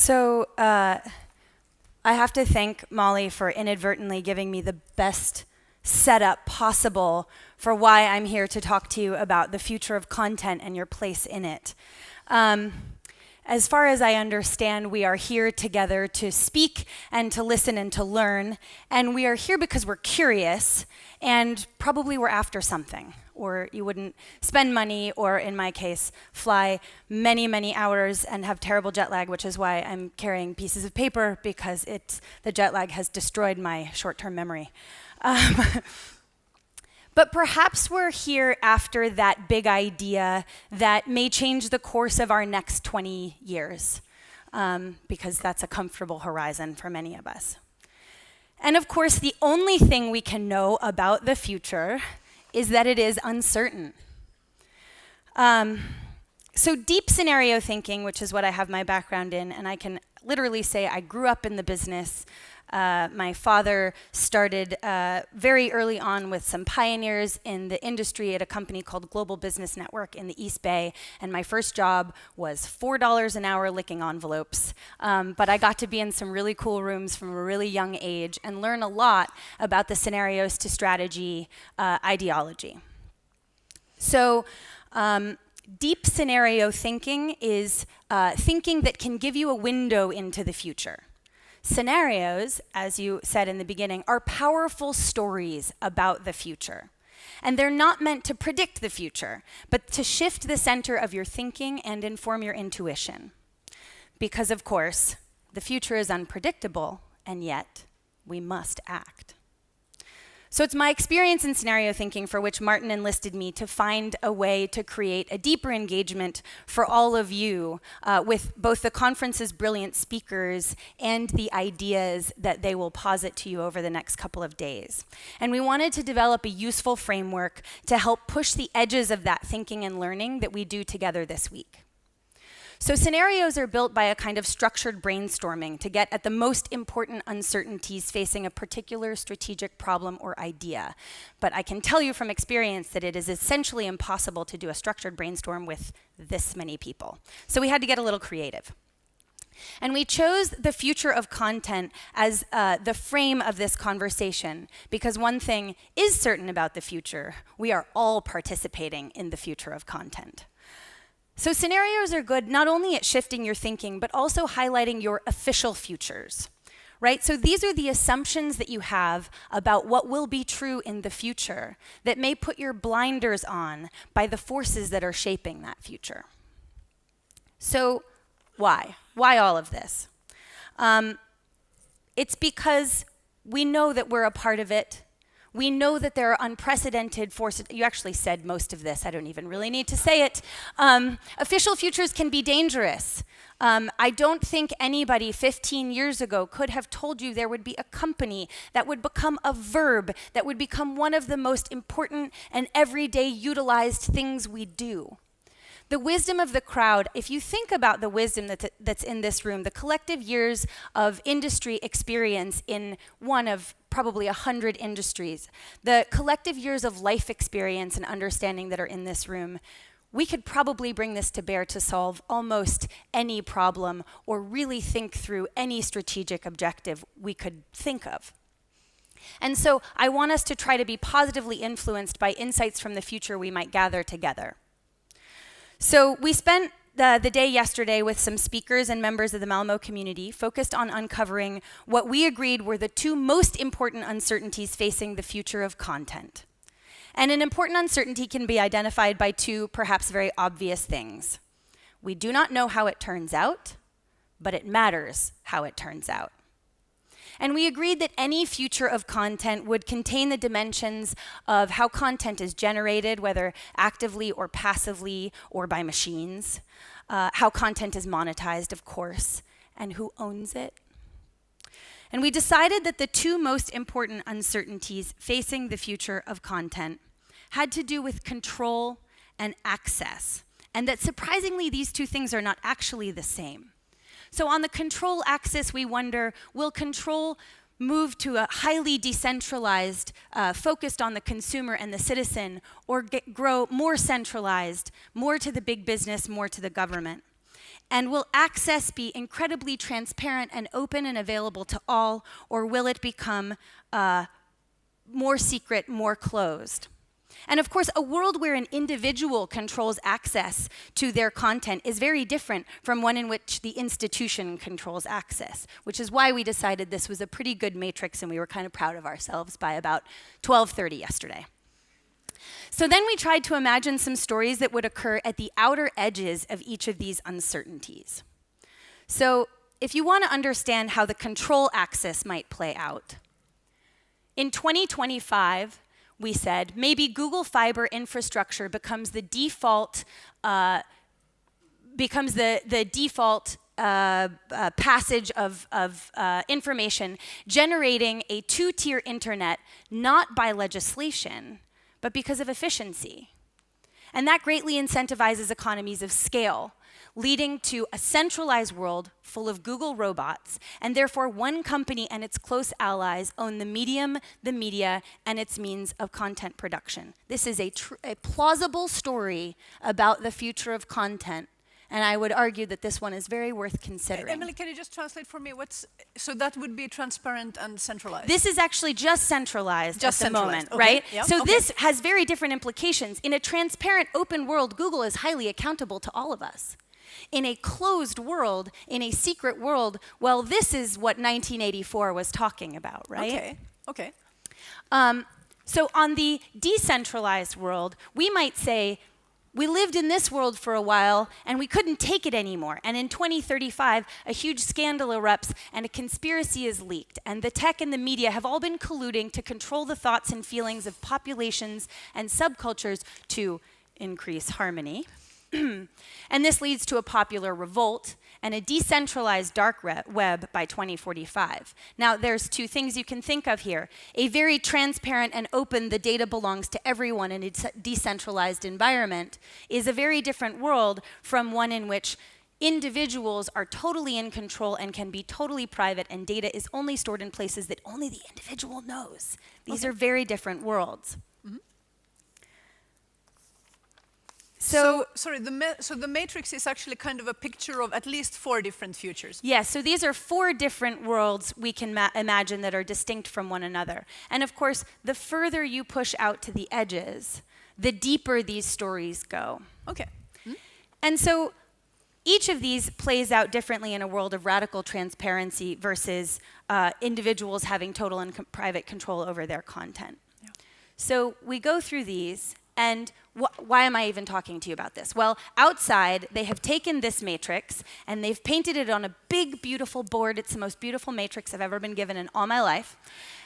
So I have to thank Molly for inadvertently giving me the best setup possible for why I'm here to talk to you about the future of content and your place in it. As far as I understand, we are here together to speak and to listen and to learn, and we are here because we're curious and probably we're after something, or you wouldn't spend money, or in my case, fly many, many hours and have terrible jet lag, which is why I'm carrying pieces of paper, because the jet lag has destroyed my short-term memory. But perhaps we're here after that big idea that may change the course of our next 20 years, because that's a comfortable horizon for many of us. And of course, the only thing we can know about the future is that it is uncertain. So deep scenario thinking, which is what I have my background in, and I can literally say I grew up in the business. My father started very early on with some pioneers in the industry at a company called Global Business Network in the East Bay, and my first job was $4 an hour licking envelopes. But I got to be in some really cool rooms from a really young age and learn a lot about the scenarios to strategy ideology. So deep scenario thinking is thinking that can give you a window into the future. Scenarios, as you said in the beginning, are powerful stories about the future. And they're not meant to predict the future, but to shift the center of your thinking and inform your intuition. Because, of course, the future is unpredictable, and yet we must act. So it's my experience in scenario thinking for which Martin enlisted me to find a way to create a deeper engagement for all of you with both the conference's brilliant speakers and the ideas that they will posit to you over the next couple of days. And we wanted to develop a useful framework to help push the edges of that thinking and learning that we do together this week. So scenarios are built by a kind of structured brainstorming to get at the most important uncertainties facing a particular strategic problem or idea. But I can tell you from experience that it is essentially impossible to do a structured brainstorm with this many people. So we had to get a little creative. And we chose the future of content as the frame of this conversation, because one thing is certain about the future: we are all participating in the future of content. So scenarios are good not only at shifting your thinking, but also highlighting your official futures, right? So these are the assumptions that you have about what will be true in the future that may put your blinders on by the forces that are shaping that future. So why? Why all of this? It's because we know that we're a part of it. We know that there are unprecedented forces. You actually said most of this. I don't even really need to say it. Official futures can be dangerous. I don't think anybody 15 years ago could have told you there would be a company that would become a verb, that would become one of the most important and everyday utilized things we do. The wisdom of the crowd, if you think about the wisdom that's in this room, the collective years of industry experience in one of probably 100 industries, the collective years of life experience and understanding that are in this room, we could probably bring this to bear to solve almost any problem or really think through any strategic objective we could think of. And so I want us to try to be positively influenced by insights from the future we might gather together. So we spent the day yesterday with some speakers and members of the Malmo community focused on uncovering what we agreed were the two most important uncertainties facing the future of content. And an important uncertainty can be identified by two perhaps very obvious things. We do not know how it turns out, but it matters how it turns out. And we agreed that any future of content would contain the dimensions of how content is generated, whether actively or passively or by machines, how content is monetized, of course, and who owns it. And we decided that the two most important uncertainties facing the future of content had to do with control and access, and that surprisingly these two things are not actually the same. So on the control axis, we wonder, will control move to a highly decentralized, focused on the consumer and the citizen, or grow more centralized, more to the big business, more to the government? And will access be incredibly transparent and open and available to all, or will it become more secret, more closed? And of course, a world where an individual controls access to their content is very different from one in which the institution controls access, which is why we decided this was a pretty good matrix and we were kind of proud of ourselves by about 12:30 yesterday. So then we tried to imagine some stories that would occur at the outer edges of each of these uncertainties. So if you want to understand how the control axis might play out, in 2025, we said maybe Google Fiber infrastructure becomes the default passage of information, generating a two-tier internet, not by legislation, but because of efficiency. And that greatly incentivizes economies of scale, leading to a centralized world full of Google robots, and therefore one company and its close allies own the medium, the media, and its means of content production. This is a plausible story about the future of content, and I would argue that this one is very worth considering. Emily, can you just translate for me? So that would be transparent and centralized? This is actually just centralized at the moment, okay. right? Yeah. So this has very different implications. In a transparent, open world, Google is highly accountable to all of us. In a closed world, in a secret world, well, this is what 1984 was talking about, right? Okay. So on the decentralized world, we might say, we lived in this world for a while and we couldn't take it anymore. And in 2035, a huge scandal erupts and a conspiracy is leaked. And the tech and the media have all been colluding to control the thoughts and feelings of populations and subcultures to increase harmony. And this leads to a popular revolt and a decentralized dark web by 2045. Now, there's two things you can think of here. A very transparent and open, the data belongs to everyone in a decentralized environment is a very different world from one in which individuals are totally in control and can be totally private, and data is only stored in places that only the individual knows. These are very different worlds. So the matrix is actually kind of a picture of at least 4 different futures. Yes, so these are 4 different worlds we can imagine that are distinct from one another. And of course, the further you push out to the edges, the deeper these stories go. Okay. And so each of these plays out differently in a world of radical transparency versus individuals having total and private control over their content. Yeah. So we go through these. And why am I even talking to you about this? Well, outside, they have taken this matrix and they've painted it on a big, beautiful board. It's the most beautiful matrix I've ever been given in all my life.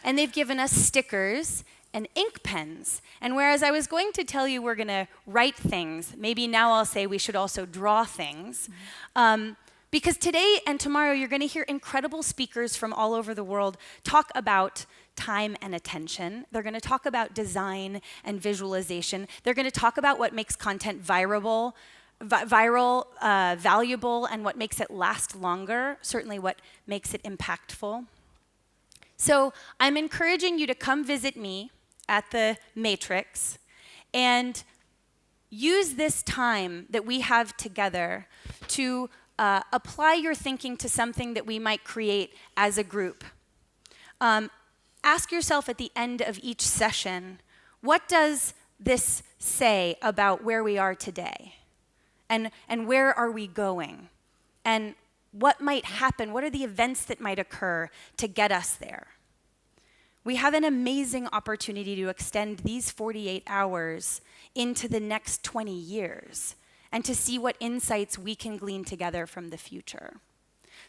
And they've given us stickers and ink pens. And whereas I was going to tell you we're going to write things, maybe now I'll say we should also draw things. Because today and tomorrow, you're going to hear incredible speakers from all over the world talk about time and attention. They're going to talk about design and visualization. They're going to talk about what makes content valuable, and what makes it last longer, certainly what makes it impactful. So I'm encouraging you to come visit me at the Matrix and use this time that we have together to apply your thinking to something that we might create as a group. Ask yourself at the end of each session, what does this say about where we are today? And where are we going? And what might happen? What are the events that might occur to get us there? We have an amazing opportunity to extend these 48 hours into the next 20 years and to see what insights we can glean together from the future.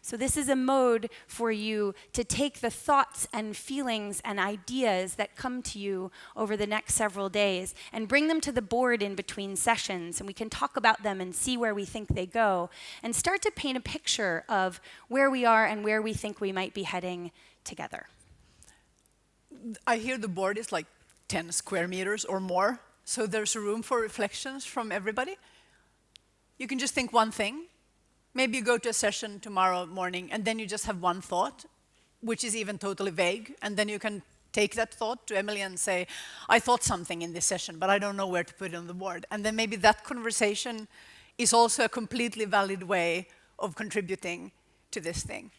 So this is a mode for you to take the thoughts and feelings and ideas that come to you over the next several days and bring them to the board in between sessions, and we can talk about them and see where we think they go and start to paint a picture of where we are and where we think we might be heading together. I hear the board is like 10 square meters or more, so there's room for reflections from everybody. You can just think one thing. Maybe you go to a session tomorrow morning and then you just have one thought, which is even totally vague, and then you can take that thought to Emily and say, I thought something in this session, but I don't know where to put it on the board. And then maybe that conversation is also a completely valid way of contributing to this thing.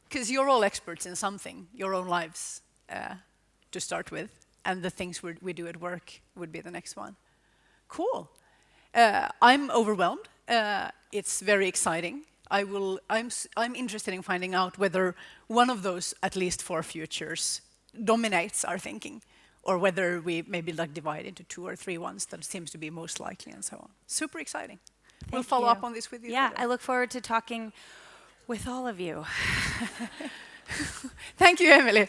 Because you're all experts in something, your own lives to start with, and the things we do at work would be the next one. Cool. I'm overwhelmed. It's very exciting. I'm interested in finding out whether one of those, at least 4 futures, dominates our thinking, or whether we maybe like divide into 2 or 3 ones that seems to be most likely, and so on. Super exciting. We'll follow up on this with you. Yeah, further. I look forward to talking with all of you. Thank you, Emily.